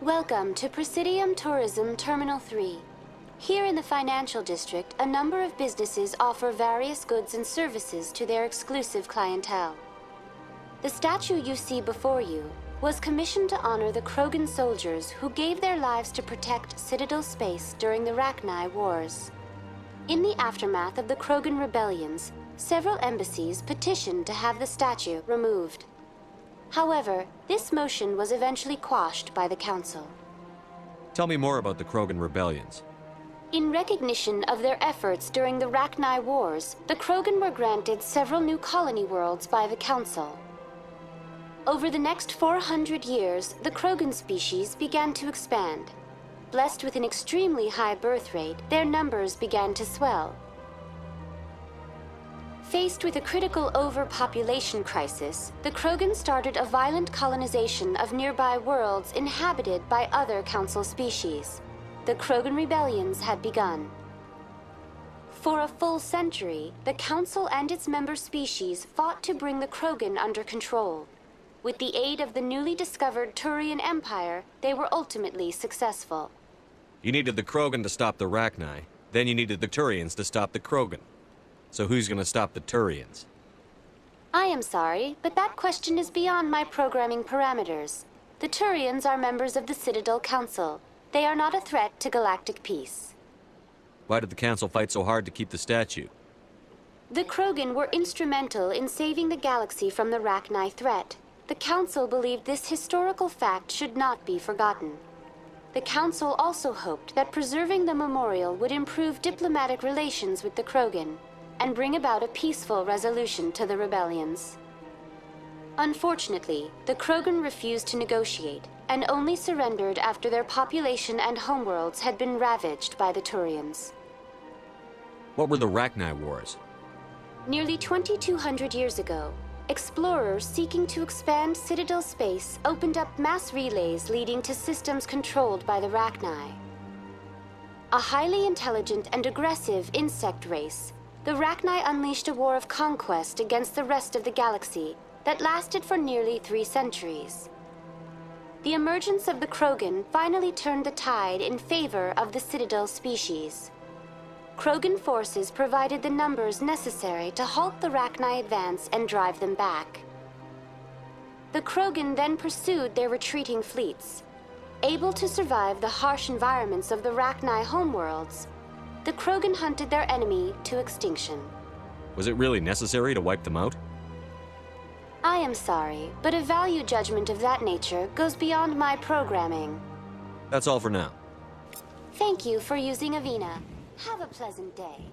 Welcome to Presidium Tourism Terminal 3. Here in the financial district, a number of businesses offer various goods and services to their exclusive clientele. The statue you see before you was commissioned to honor the Krogan soldiers who gave their lives to protect Citadel space during the Rachni Wars. In the aftermath of the Krogan rebellions, several embassies petitioned to have the statue removed. However, this motion was eventually quashed by the Council. Tell me more about the Krogan rebellions. In recognition of their efforts during the Rachni Wars, the Krogan were granted several new colony worlds by the Council. Over the next 400 years, the Krogan species began to expand. Blessed with an extremely high birth rate, their numbers began to swell. Faced with a critical overpopulation crisis, the Krogan started a violent colonization of nearby worlds inhabited by other Council species. The Krogan rebellions had begun. For a full century, the Council and its member species fought to bring the Krogan under control. With the aid of the newly discovered Turian Empire, they were ultimately successful. You needed the Krogan to stop the Rachni, then you needed the Turians to stop the Krogan. So who's gonna stop the Turians? I am sorry, but that question is beyond my programming parameters. The Turians are members of the Citadel Council. They are not a threat to galactic peace. Why did the Council fight so hard to keep the statue? The Krogan were instrumental in saving the galaxy from the Rachni threat. The Council believed this historical fact should not be forgotten. The Council also hoped that preserving the memorial would improve diplomatic relations with the Krogan and bring about a peaceful resolution to the rebellions. Unfortunately, the Krogan refused to negotiate and only surrendered after their population and homeworlds had been ravaged by the Turians. What were the Rachni Wars? Nearly 2,200 years ago, explorers seeking to expand Citadel space opened up mass relays leading to systems controlled by the Rachni. A highly intelligent and aggressive insect race, the Rachni unleashed a war of conquest against the rest of the galaxy that lasted for nearly 3 centuries. The emergence of the Krogan finally turned the tide in favor of the Citadel species. Krogan forces provided the numbers necessary to halt the Rachni advance and drive them back. The Krogan then pursued their retreating fleets. Able to survive the harsh environments of the Rachni homeworlds, the Krogan hunted their enemy to extinction. Was it really necessary to wipe them out? I am sorry, but a value judgment of that nature goes beyond my programming. That's all for now. Thank you for using Avina. Have a pleasant day.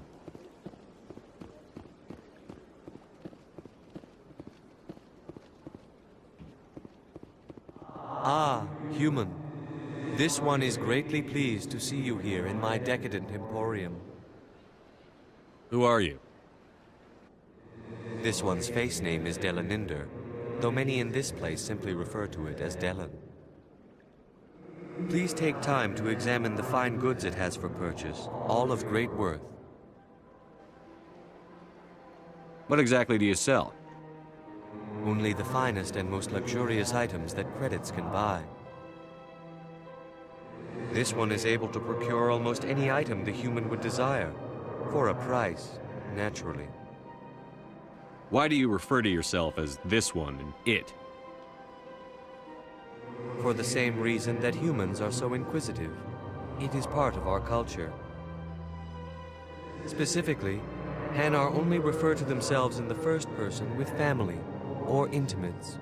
Ah, human. This one is greatly pleased to see you here in my decadent emporium. Who are you? This one's face name is Delaninder, though many in this place simply refer to it as Delan. Please take time to examine the fine goods it has for purchase, all of great worth. What exactly do you sell? Only the finest and most luxurious items that credits can buy. This one is able to procure almost any item the human would desire, for a price, naturally. Why do you refer to yourself as this one and it? For the same reason that humans are so inquisitive. It is part of our culture. Specifically, Hanar only refer to themselves in the first person with family or intimates.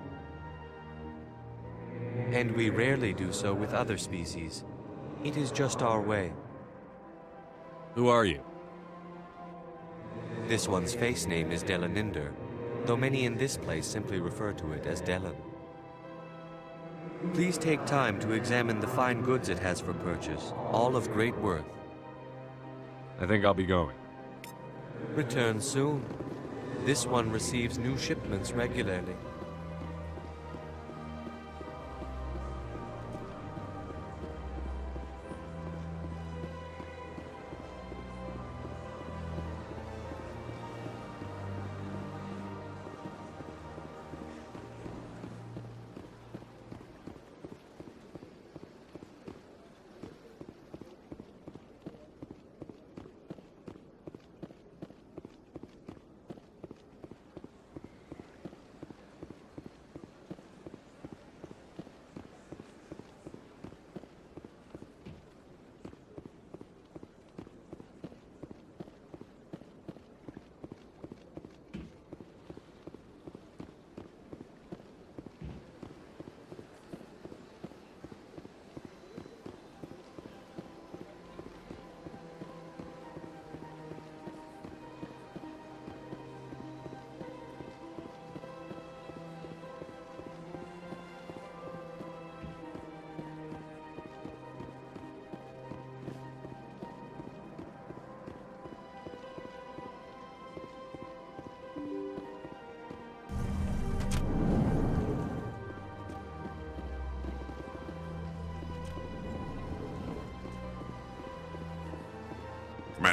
And we rarely do so with other species. It is just our way. Who are you? This one's face name is Delaninder, though many in this place simply refer to it as Delan. Please take time to examine the fine goods it has for purchase, all of great worth. I think I'll be going. Return soon. This one receives new shipments regularly.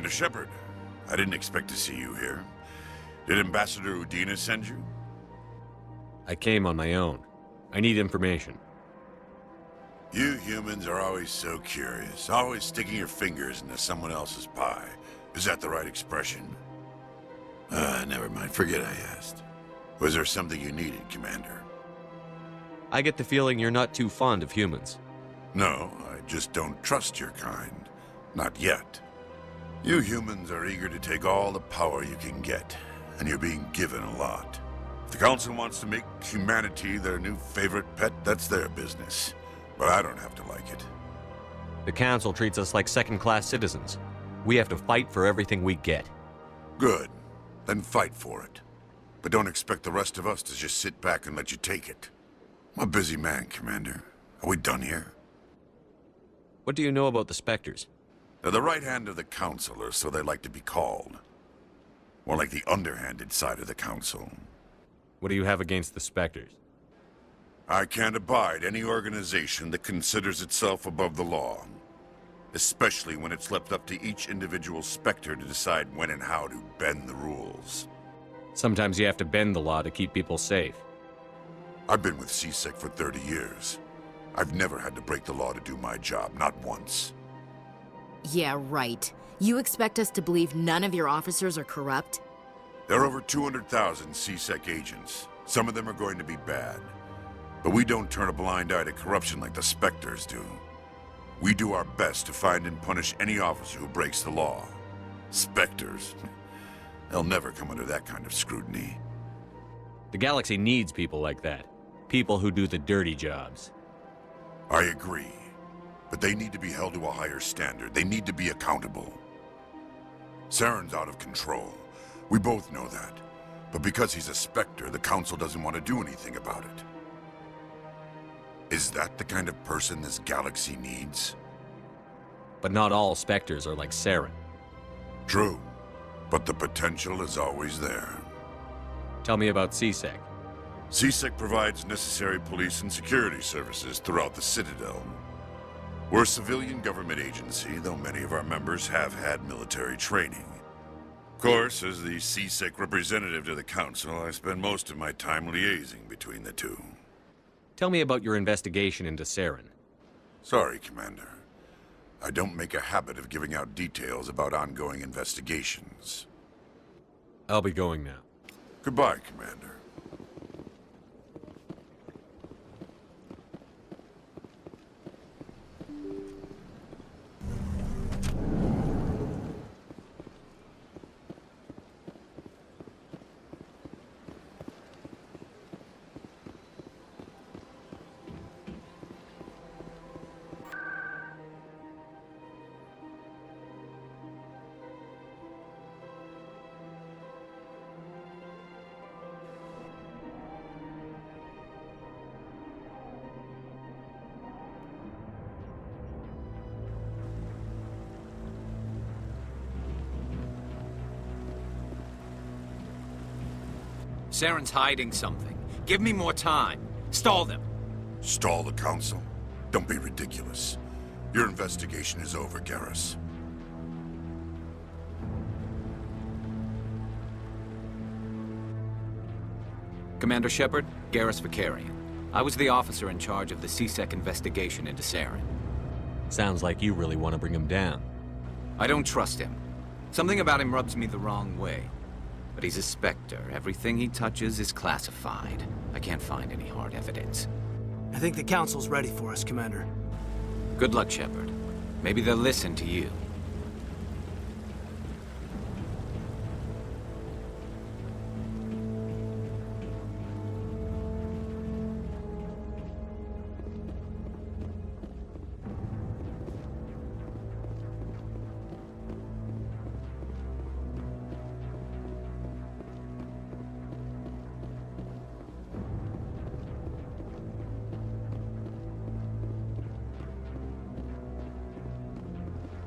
Commander Shepard, I didn't expect to see you here. Did Ambassador Udina send you? I came on my own. I need information. You humans are always so curious, always sticking your fingers into someone else's pie. Is that the right expression? Never mind. Forget I asked. Was there something you needed, Commander? I get the feeling you're not too fond of humans. No, I just don't trust your kind. Not yet. You humans are eager to take all the power you can get, and you're being given a lot. If the Council wants to make humanity their new favorite pet, that's their business. But I don't have to like it. The Council treats us like second-class citizens. We have to fight for everything we get. Good. Then fight for it. But don't expect the rest of us to just sit back and let you take it. I'm a busy man, Commander. Are we done here? What do you know about the Spectres? They're the right hand of the Council, or so they like to be called. More like the underhanded side of the Council. What do you have against the Spectres? I can't abide any organization that considers itself above the law. Especially when it's left up to each individual Spectre to decide when and how to bend the rules. Sometimes you have to bend the law to keep people safe. I've been with CSEC for 30 years. I've never had to break the law to do my job, not once. Yeah, right. You expect us to believe none of your officers are corrupt? There are over 200,000 CSEC agents. Some of them are going to be bad. But we don't turn a blind eye to corruption like the Spectres do. We do our best to find and punish any officer who breaks the law. Spectres? They'll never come under that kind of scrutiny. The galaxy needs people like that. People who do the dirty jobs. I agree. But they need to be held to a higher standard. They need to be accountable. Saren's out of control. We both know that. But because he's a Spectre, the Council doesn't want to do anything about it. Is that the kind of person this galaxy needs? But not all Spectres are like Saren. True. But the potential is always there. Tell me about CSEC. CSEC provides necessary police and security services throughout the Citadel. We're a civilian government agency, though many of our members have had military training. Of course, as the CSEC representative to the Council, I spend most of my time liaising between the two. Tell me about your investigation into Saren. Sorry, Commander. I don't make a habit of giving out details about ongoing investigations. I'll be going now. Goodbye, Commander. Saren's hiding something. Give me more time. Stall them. Stall the Council? Don't be ridiculous. Your investigation is over, Garrus. Commander Shepard, Garrus Vakarian. I was the officer in charge of the CSEC investigation into Saren. Sounds like you really want to bring him down. I don't trust him. Something about him rubs me the wrong way. But he's a Spectre. Everything he touches is classified. I can't find any hard evidence. I think the Council's ready for us, Commander. Good luck, Shepard. Maybe they'll listen to you.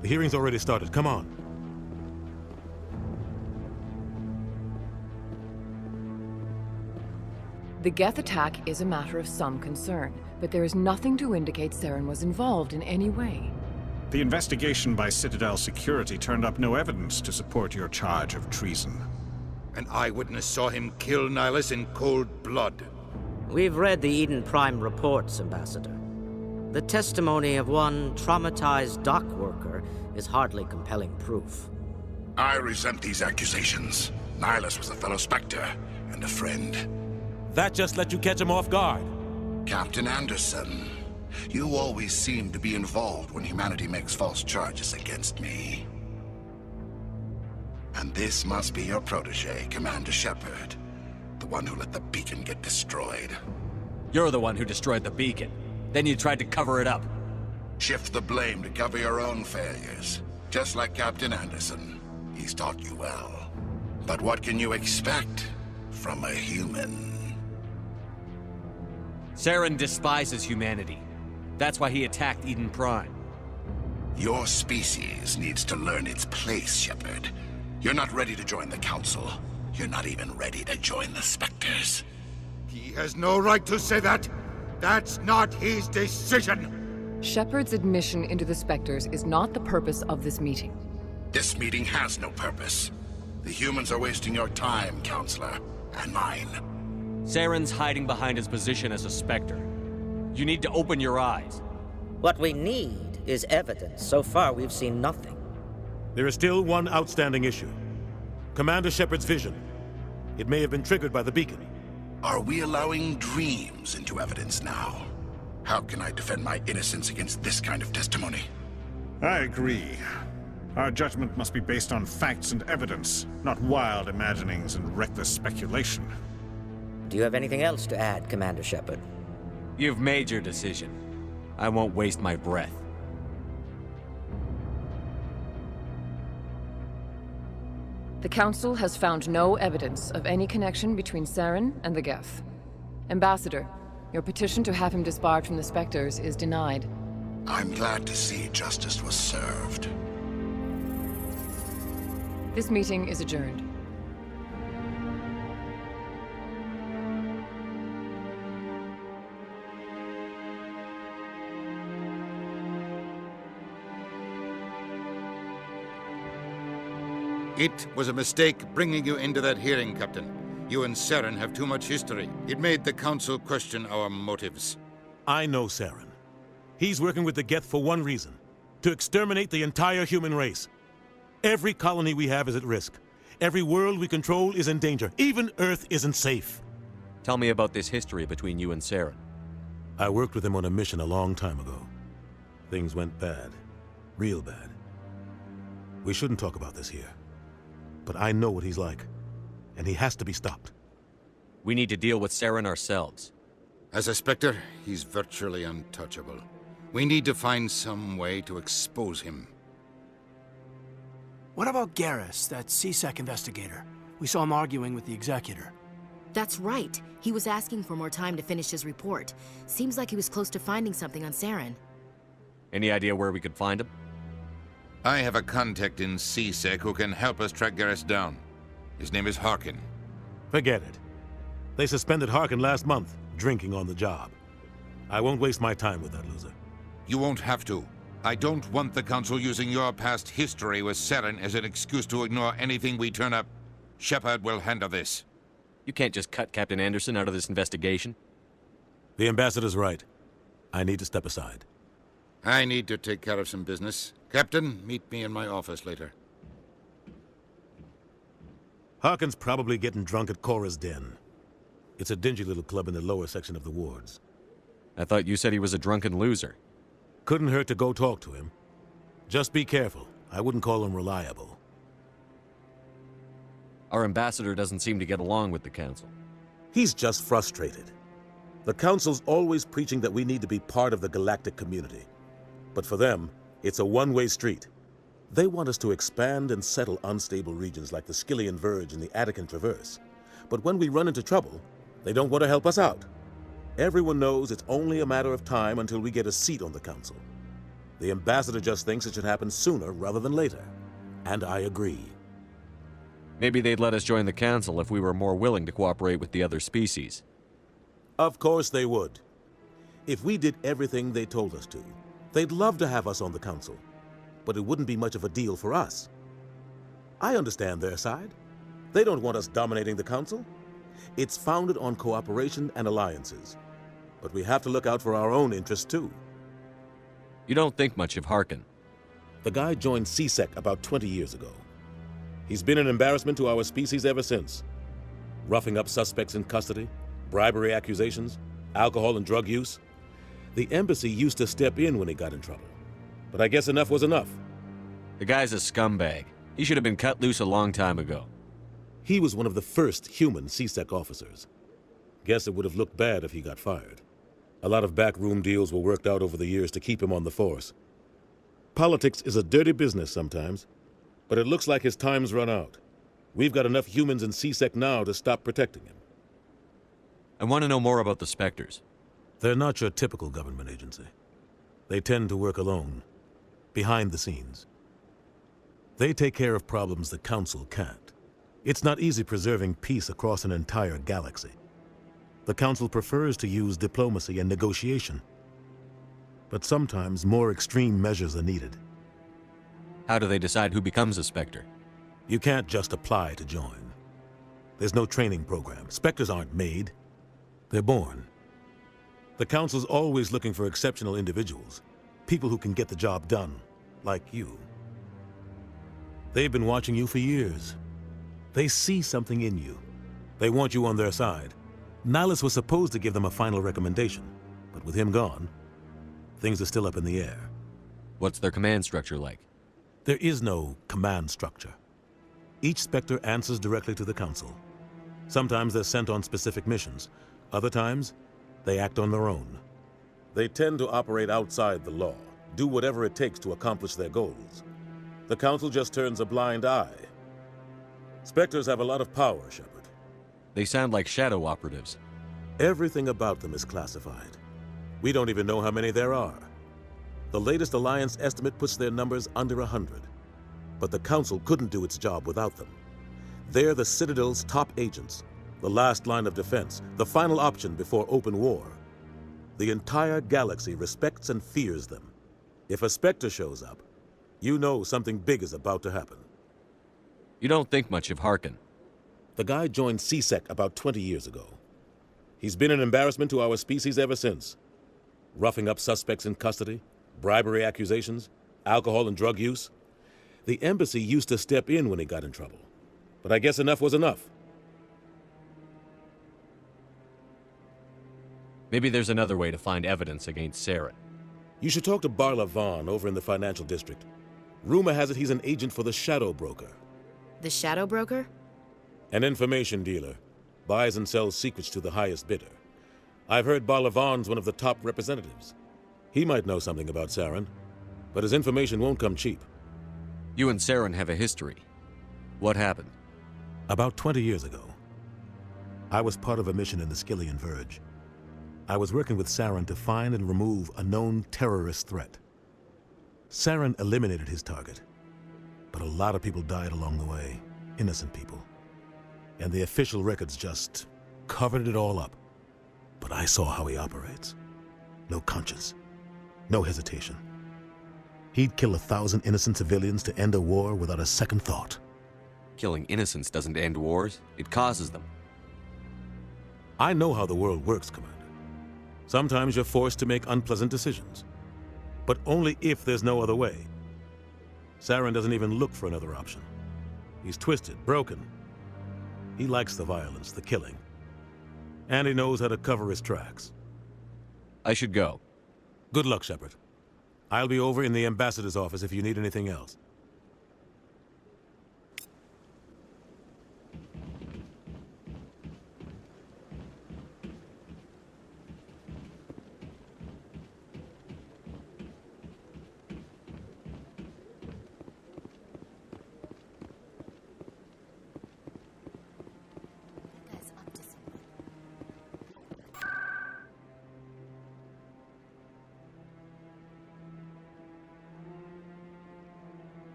The hearing's already started. Come on. The Geth attack is a matter of some concern, but there is nothing to indicate Saren was involved in any way. The investigation by Citadel Security turned up no evidence to support your charge of treason. An eyewitness saw him kill Nihilus in cold blood. We've read the Eden Prime reports, Ambassador. The testimony of one traumatized dock worker is hardly compelling proof. I resent these accusations. Nihilus was a fellow Spectre and a friend. That just let you catch him off guard. Captain Anderson, you always seem to be involved when humanity makes false charges against me. And this must be your protege, Commander Shepard. The one who let the beacon get destroyed. You're the one who destroyed the beacon. Then you tried to cover it up. Shift the blame to cover your own failures. Just like Captain Anderson. He's taught you well. But what can you expect from a human? Saren despises humanity. That's why he attacked Eden Prime. Your species needs to learn its place, Shepard. You're not ready to join the Council. You're not even ready to join the Spectres. He has no right to say that. That's not his decision. Shepard's admission into the Spectres is not the purpose of this meeting. This meeting has no purpose. The humans are wasting your time, Counselor, and mine. Saren's hiding behind his position as a Spectre. You need to open your eyes. What we need is evidence. So far, we've seen nothing. There is still one outstanding issue. Commander Shepard's vision. It may have been triggered by the beacon. Are we allowing dreams into evidence now? How can I defend my innocence against this kind of testimony? I agree. Our judgment must be based on facts and evidence, not wild imaginings and reckless speculation. Do you have anything else to add, Commander Shepard? You've made your decision. I won't waste my breath. The Council has found no evidence of any connection between Saren and the Geth. Ambassador, your petition to have him disbarred from the Spectres is denied. I'm glad to see justice was served. This meeting is adjourned. It was a mistake bringing you into that hearing, Captain. You and Saren have too much history. It made the Council question our motives. I know Saren. He's working with the Geth for one reason. To exterminate the entire human race. Every colony we have is at risk. Every world we control is in danger. Even Earth isn't safe. Tell me about this history between you and Saren. I worked with him on a mission a long time ago. Things went bad. Real bad. We shouldn't talk about this here. But I know what he's like. And he has to be stopped. We need to deal with Saren ourselves. As a Spectre, he's virtually untouchable. We need to find some way to expose him. What about Garrus, that C-Sec investigator? We saw him arguing with the Executor. That's right. He was asking for more time to finish his report. Seems like he was close to finding something on Saren. Any idea where we could find him? I have a contact in C-Sec who can help us track Garrus down. His name is Harkin. Forget it. They suspended Harkin last month, drinking on the job. I won't waste my time with that loser. You won't have to. I don't want the Council using your past history with Saren as an excuse to ignore anything we turn up. Shepard will handle this. You can't just cut Captain Anderson out of this investigation. The Ambassador's right. I need to step aside. I need to take care of some business. Captain, meet me in my office later. Harkin's probably getting drunk at Cora's Den. It's a dingy little club in the lower section of the wards. I thought you said he was a drunken loser. Couldn't hurt to go talk to him. Just be careful. I wouldn't call him reliable. Our ambassador doesn't seem to get along with the Council. He's just frustrated. The Council's always preaching that we need to be part of the galactic community. But for them, it's a one-way street. They want us to expand and settle unstable regions like the Skyllian Verge and the Attican Traverse. But when we run into trouble, they don't want to help us out. Everyone knows it's only a matter of time until we get a seat on the Council. The Ambassador just thinks it should happen sooner rather than later. And I agree. Maybe they'd let us join the Council if we were more willing to cooperate with the other species. Of course they would. If we did everything they told us to, they'd love to have us on the Council. but it wouldn't be much of a deal for us. I understand their side. They don't want us dominating the Council. It's founded on cooperation and alliances. But we have to look out for our own interests, too. You don't think much of Harkin. The guy joined CSEC about 20 years ago. He's been an embarrassment to our species ever since. Roughing up suspects in custody, bribery accusations, alcohol and drug use. The embassy used to step in when he got in trouble. But I guess enough was enough. The guy's a scumbag. He should have been cut loose a long time ago. He was one of the first human CSEC officers. Guess it would have looked bad if he got fired. A lot of backroom deals were worked out over the years to keep him on the force. Politics is a dirty business sometimes, but it looks like his time's run out. We've got enough humans in CSEC now to stop protecting him. I want to know more about the Spectres. They're not your typical government agency. They tend to work alone, behind the scenes. They take care of problems the Council can't. It's not easy preserving peace across an entire galaxy. The Council prefers to use diplomacy and negotiation. But sometimes more extreme measures are needed. How do they decide who becomes a Spectre? You can't just apply to join. There's no training program. Spectres aren't made. They're born. The Council's always looking for exceptional individuals. People who can get the job done, like you. They've been watching you for years. They see something in you. They want you on their side. Nihilus was supposed to give them a final recommendation, but with him gone, things are still up in the air. What's their command structure like? There is no command structure. Each Spectre answers directly to the Council. Sometimes they're sent on specific missions. Other times, they act on their own. They tend to operate outside the law, do whatever it takes to accomplish their goals. The Council just turns a blind eye. Spectres have a lot of power, Shepard. They sound like shadow operatives. Everything about them is classified. We don't even know how many there are. The latest Alliance estimate puts their numbers under 100. But the Council couldn't do its job without them. They're the Citadel's top agents, the last line of defense, the final option before open war. The entire galaxy respects and fears them. If a Spectre shows up, you know something big is about to happen. You don't think much of Harkin. The guy joined CSEC about 20 years ago. He's been an embarrassment to our species ever since. Roughing up suspects in custody, bribery accusations, alcohol and drug use. The embassy used to step in when he got in trouble. But I guess enough was enough. Maybe there's another way to find evidence against Saren. You should talk to Barla Vaughn over in the financial district. Rumor has it he's an agent for the Shadow Broker. The Shadow Broker? An information dealer. Buys and sells secrets to the highest bidder. I've heard Barla Vaughn's one of the top representatives. He might know something about Saren, but his information won't come cheap. You and Saren have a history. What happened? About 20 years ago, I was part of a mission in the Skillian Verge. I was working with Saren to find and remove a known terrorist threat. Saren eliminated his target, but a lot of people died along the way, innocent people. And the official records just covered it all up. But I saw how he operates. No conscience, no hesitation. He'd kill 1,000 innocent civilians to end a war without a second thought. Killing innocents doesn't end wars, it causes them. I know how the world works, Commander. Sometimes you're forced to make unpleasant decisions. But only if there's no other way. Saren doesn't even look for another option. He's twisted, broken. He likes the violence, the killing. And he knows how to cover his tracks. I should go. Good luck, Shepard. I'll be over in the ambassador's office if you need anything else.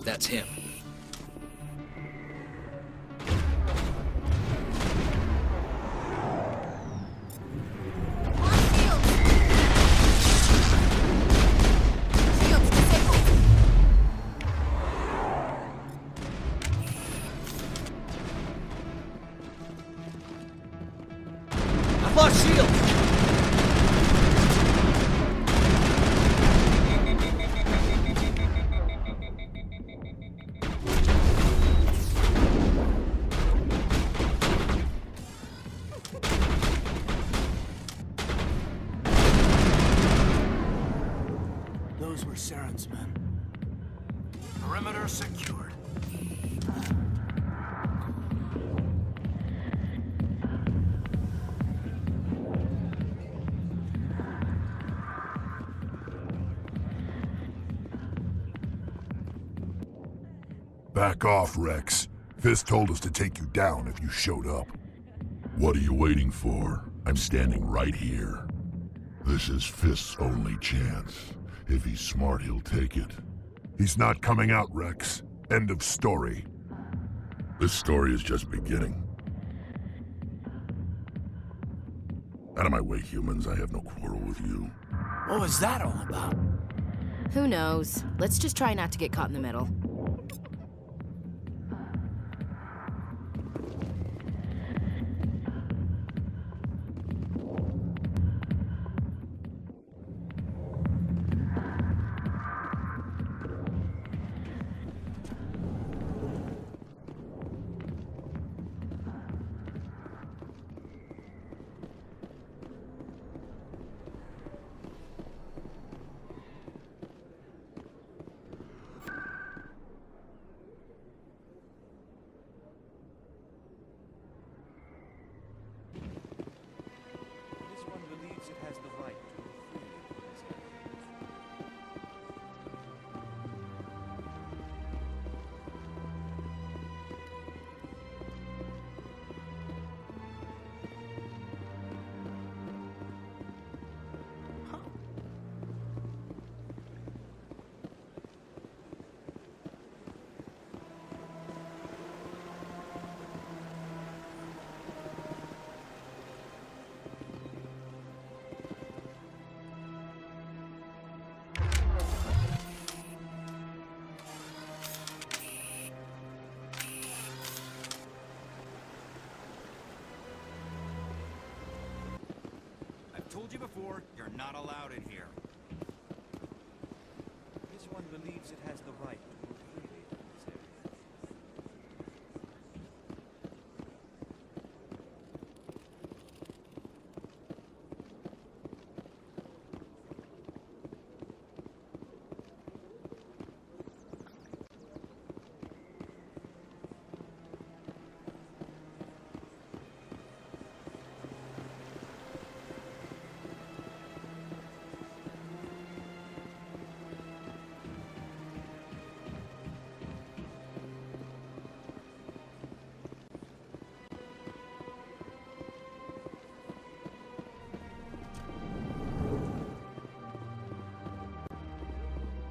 That's him. I've lost shields! Those were Saren's men. Perimeter secured. Back off, Rex. Fisk told us to take you down if you showed up. What are you waiting for? I'm standing right here. This is Fisk's only chance. If he's smart, he'll take it. He's not coming out, Rex. End of story. This story is just beginning. Out of my way, humans. I have no quarrel with you. What was that all about? Who knows? Let's just try not to get caught in the middle. This one believes it has the right to move freely in this area. I've told you before, you're not allowed in here. This one believes it has the right to move freely in this area.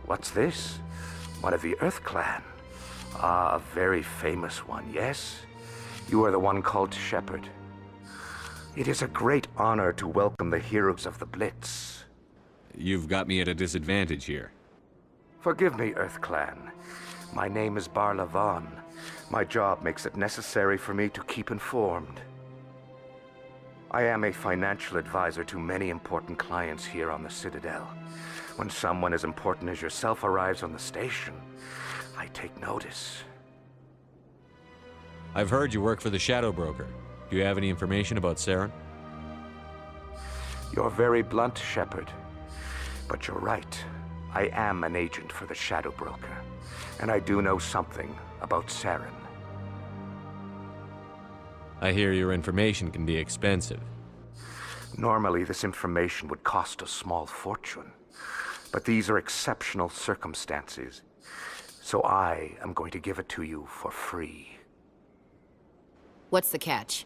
What's this? One of the Earth Clan. Ah, a very famous one, yes? You are the one called Shepard. It is a great honor to welcome the heroes of the Blitz. You've got me at a disadvantage here. Forgive me, Earth Clan. My name is Barla Vaughn. My job makes it necessary for me to keep informed. I am a financial advisor to many important clients here on the Citadel. When someone as important as yourself arrives on the station, I take notice. I've heard you work for the Shadow Broker. Do you have any information about Saren? You're very blunt, Shepard. But you're right. I am an agent for the Shadow Broker. And I do know something about Saren. I hear your information can be expensive. Normally, this information would cost a small fortune. But these are exceptional circumstances. So I am going to give it to you for free. What's the catch?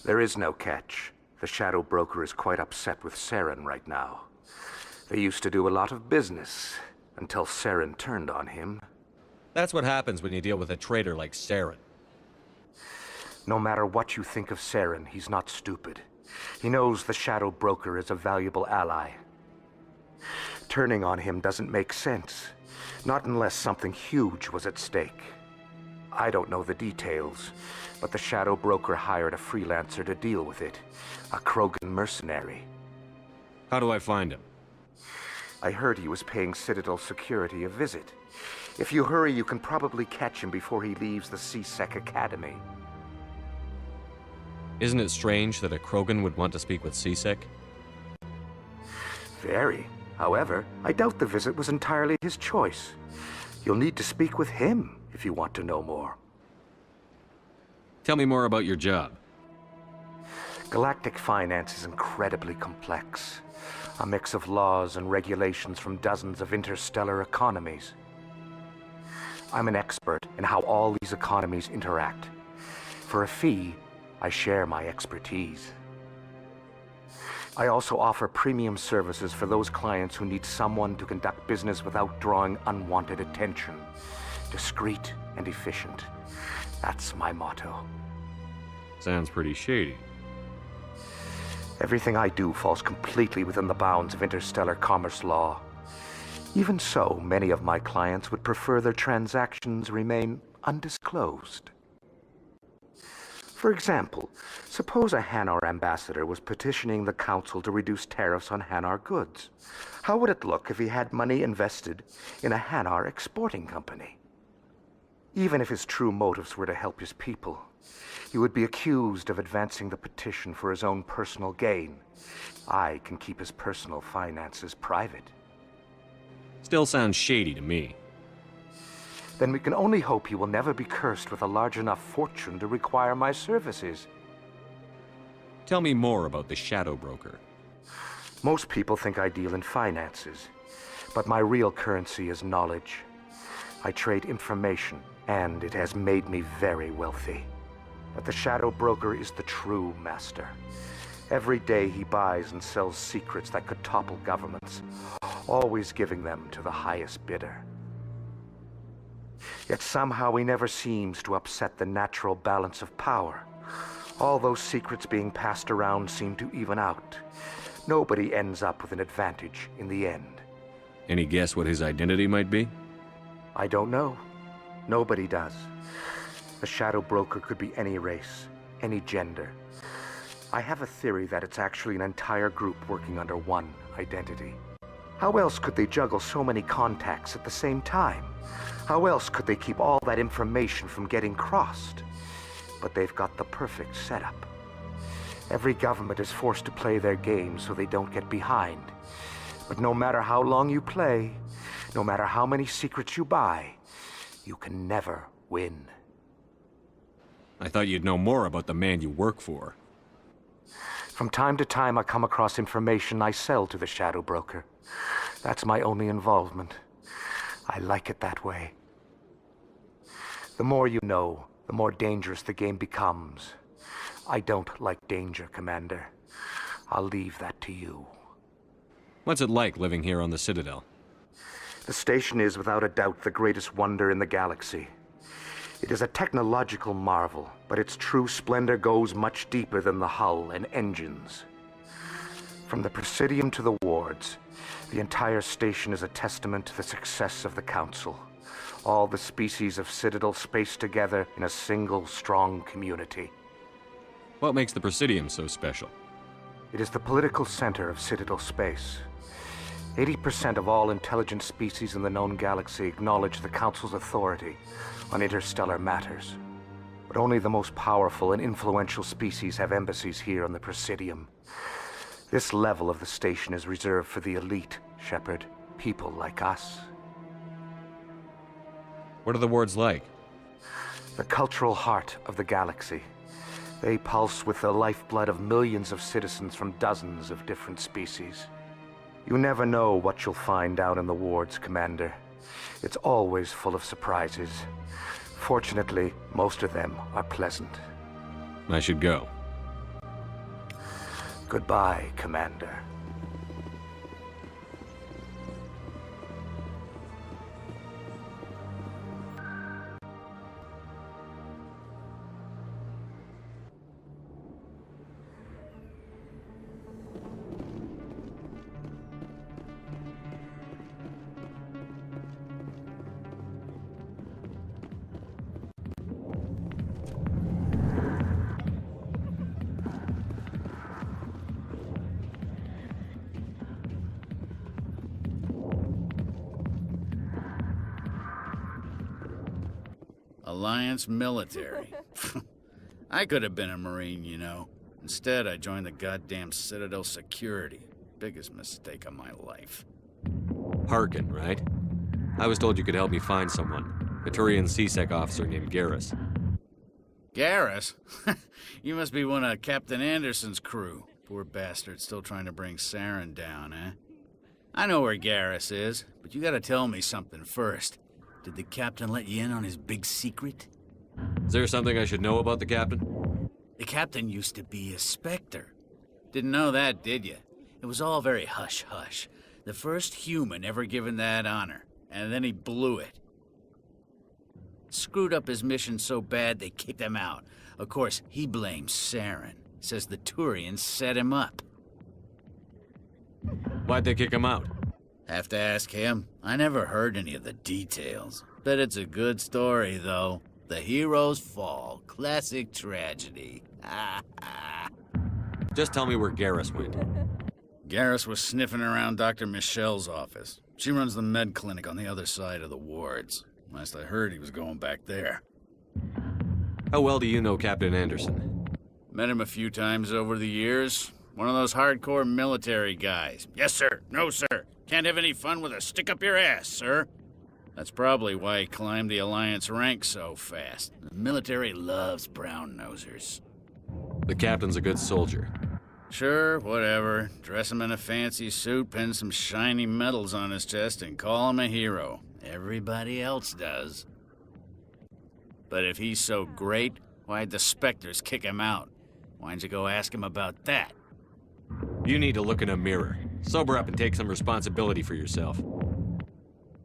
There is no catch. The Shadow Broker is quite upset with Saren right now. They used to do a lot of business, until Saren turned on him. That's what happens when you deal with a traitor like Saren. No matter what you think of Saren, he's not stupid. He knows the Shadow Broker is a valuable ally. Turning on him doesn't make sense. Not unless something huge was at stake. I don't know the details, but the Shadow Broker hired a freelancer to deal with it. A Krogan mercenary. How do I find him? I heard he was paying Citadel security a visit. If you hurry, you can probably catch him before he leaves the C-Sec Academy. Isn't it strange that a Krogan would want to speak with C-Sec? Very. However, I doubt the visit was entirely his choice. You'll need to speak with him if you want to know more. Tell me more about your job. Galactic finance is incredibly complex. A mix of laws and regulations from dozens of interstellar economies. I'm an expert in how all these economies interact. For a fee, I share my expertise. I also offer premium services for those clients who need someone to conduct business without drawing unwanted attention. Discreet and efficient. That's my motto. Sounds pretty shady. Everything I do falls completely within the bounds of interstellar commerce law. Even so, many of my clients would prefer their transactions remain undisclosed. For example, suppose a Hanar ambassador was petitioning the Council to reduce tariffs on Hanar goods. How would it look if he had money invested in a Hanar exporting company? Even if his true motives were to help his people, he would be accused of advancing the petition for his own personal gain. I can keep his personal finances private. Still sounds shady to me. Then we can only hope he will never be cursed with a large enough fortune to require my services. Tell me more about the Shadow Broker. Most people think I deal in finances, but my real currency is knowledge. I trade information, and it has made me very wealthy. But the Shadow Broker is the true master. Every day he buys and sells secrets that could topple governments, always giving them to the highest bidder. Yet somehow he never seems to upset the natural balance of power. All those secrets being passed around seem to even out. Nobody ends up with an advantage in the end. Any guess what his identity might be? I don't know. Nobody does. The Shadow Broker could be any race, any gender. I have a theory that it's actually an entire group working under one identity. How else could they juggle so many contacts at the same time? How else could they keep all that information from getting crossed? But they've got the perfect setup. Every government is forced to play their game so they don't get behind. But no matter how long you play, no matter how many secrets you buy, you can never win. I thought you'd know more about the man you work for. From time to time, I come across information I sell to the Shadow Broker. That's my only involvement. I like it that way. The more you know, the more dangerous the game becomes. I don't like danger, Commander. I'll leave that to you. What's it like living here on the Citadel? The station is without a doubt the greatest wonder in the galaxy. It is a technological marvel, but its true splendor goes much deeper than the hull and engines. From the Presidium to the wards, the entire station is a testament to the success of the Council. All the species of Citadel spaced together in a single strong community. What makes the Presidium so special? It is the political center of Citadel space. 80% of all intelligent species in the known galaxy acknowledge the Council's authority on interstellar matters. But only the most powerful and influential species have embassies here on the Presidium. This level of the station is reserved for the elite, Shepard. People like us. What are the wards like? The cultural heart of the galaxy. They pulse with the lifeblood of millions of citizens from dozens of different species. You never know what you'll find out in the wards, Commander. It's always full of surprises. Fortunately, most of them are pleasant. I should go. Goodbye, Commander. Alliance military. I could have been a Marine, you know. Instead, I joined the goddamn Citadel Security. Biggest mistake of my life. Harkin, right? I was told you could help me find someone. A Turian C-Sec officer named Garrus. Garrus? You must be one of Captain Anderson's crew. Poor bastard, still trying to bring Saren down, eh? I know where Garrus is, but you gotta tell me something first. Did the captain let you in on his big secret? Is there something I should know about the captain? The captain used to be a Spectre. Didn't know that, did you? It was all very hush-hush. The first human ever given that honor, and then he blew it. Screwed up his mission so bad they kicked him out. Of course, he blames Saren. Says the Turians set him up. Why'd they kick him out? Have to ask him. I never heard any of the details. Bet it's a good story, though. The hero's fall. Classic tragedy. Just tell me where Garrus went. Garrus was sniffing around Dr. Michelle's office. She runs the med clinic on the other side of the wards. Last I heard, he was going back there. How well do you know Captain Anderson? Met him a few times over the years. One of those hardcore military guys. Yes, sir. No, sir. Can't have any fun with a stick up your ass, sir. That's probably why he climbed the Alliance ranks so fast. The military loves brown-nosers. The captain's a good soldier. Sure, whatever. Dress him in a fancy suit, pin some shiny medals on his chest, and call him a hero. Everybody else does. But if he's so great, why'd the Spectres kick him out? Why'd you go ask him about that? You need to look in a mirror. Sober up and take some responsibility for yourself.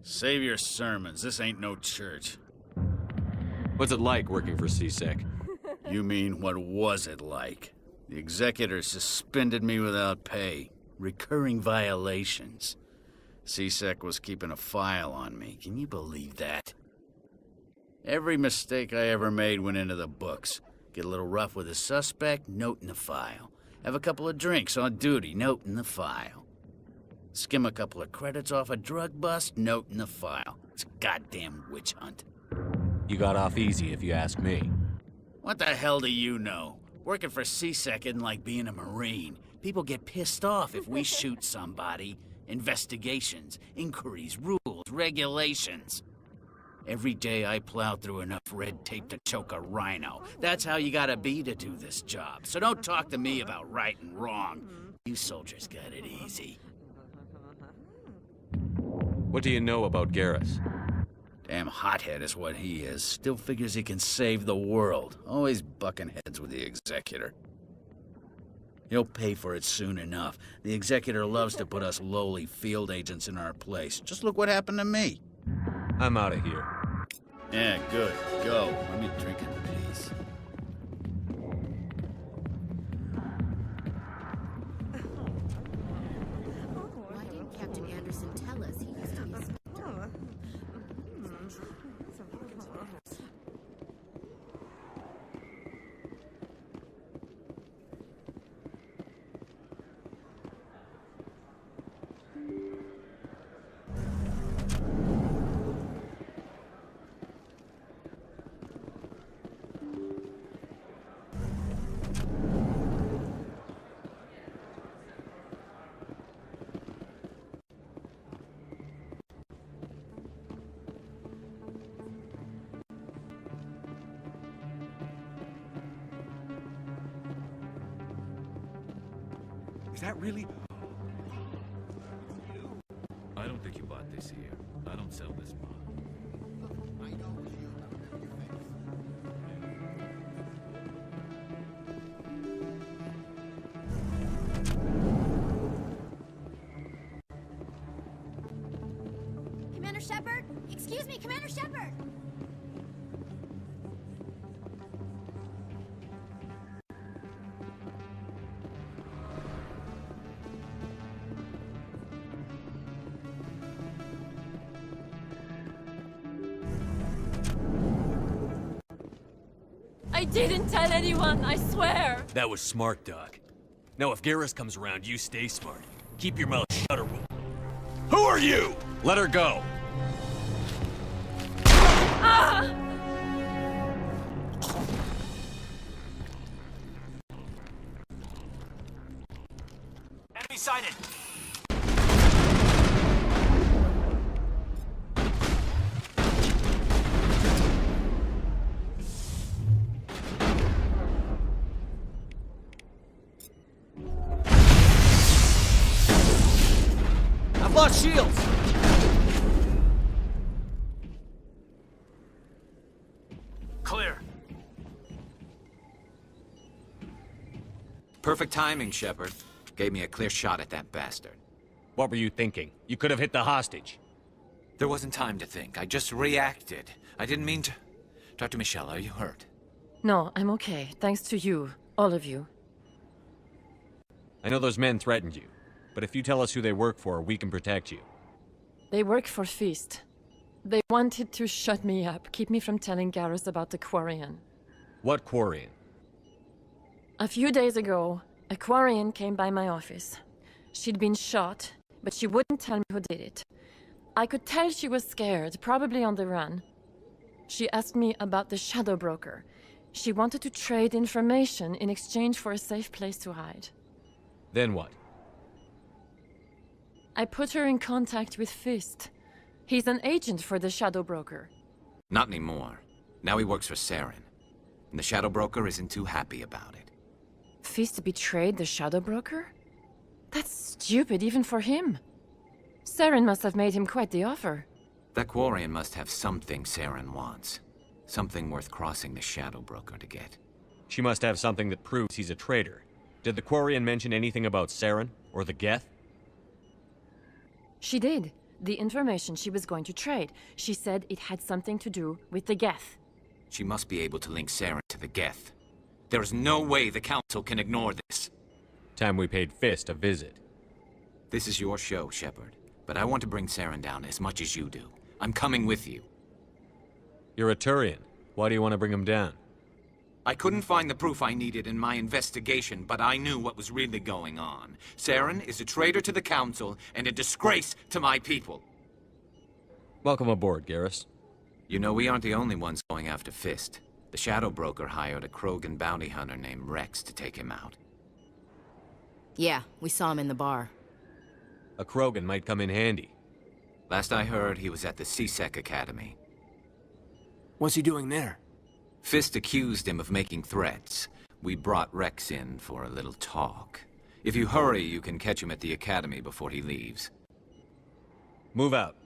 Save your sermons. This ain't no church. What's it like working for C-Sec? You mean, what was it like? The executor suspended me without pay. Recurring violations. C-Sec was keeping a file on me. Can you believe that? Every mistake I ever made went into the books. Get a little rough with a suspect, note in the file. Have a couple of drinks on duty, note in the file. Skim a couple of credits off a drug bust, note in the file. It's a goddamn witch hunt. You got off easy, if you ask me. What the hell do you know? Working for C-Sec isn't like being a Marine. People get pissed off if we shoot somebody. Investigations, inquiries, rules, regulations. Every day I plow through enough red tape to choke a rhino. That's how you gotta be to do this job. So don't talk to me about right and wrong. You soldiers got it easy. What do you know about Garrus? Damn hothead is what he is. Still figures he can save the world. Always bucking heads with the executor. He'll pay for it soon enough. The executor loves to put us lowly field agents in our place. Just look what happened to me. I'm out of here. Yeah, good. Go. Let me drink in peace. Why didn't Captain Anderson tell us he used to be a Spectre? Is that really? I don't think you bought this here. I don't sell this model. Commander Shepard? Excuse me, Commander Shepard! I didn't tell anyone, I swear! That was smart, Doc. Now if Garrus comes around, you stay smart. Keep your mouth shut or we'll... Who are you? Let her go! Ah! sighted! I've lost shields! Clear. Perfect timing, Shepard. Gave me a clear shot at that bastard. What were you thinking? You could have hit the hostage. There wasn't time to think. I just reacted. I didn't mean to... Dr. Michelle, are you hurt? No, I'm okay. Thanks to you. All of you. I know those men threatened you, but if you tell us who they work for, we can protect you. They work for Feast. They wanted to shut me up, keep me from telling Garrus about the Quarian. What Quarian? A few days ago, a Quarian came by my office. She'd been shot, but she wouldn't tell me who did it. I could tell she was scared, probably on the run. She asked me about the Shadow Broker. She wanted to trade information in exchange for a safe place to hide. Then what? I put her in contact with Fist. He's an agent for the Shadow Broker. Not anymore. Now he works for Saren. And the Shadow Broker isn't too happy about it. Fist betrayed the Shadow Broker? That's stupid even for him. Saren must have made him quite the offer. That Quarian must have something Saren wants. Something worth crossing the Shadow Broker to get. She must have something that proves he's a traitor. Did the Quarian mention anything about Saren or the Geth? She did. The information she was going to trade. She said it had something to do with the Geth. She must be able to link Saren to the Geth. There is no way the Council can ignore this. Time we paid Fist a visit. This is your show, Shepard. But I want to bring Saren down as much as you do. I'm coming with you. You're a Turian. Why do you want to bring him down? I couldn't find the proof I needed in my investigation, but I knew what was really going on. Saren is a traitor to the Council and a disgrace to my people. Welcome aboard, Garrus. You know, we aren't the only ones going after Fist. The Shadow Broker hired a Krogan bounty hunter named Rex to take him out. Yeah, we saw him in the bar. A Krogan might come in handy. Last I heard, he was at the C-Sec Academy. What's he doing there? Fist accused him of making threats. We brought Rex in for a little talk. If you hurry, you can catch him at the Academy before he leaves. Move out.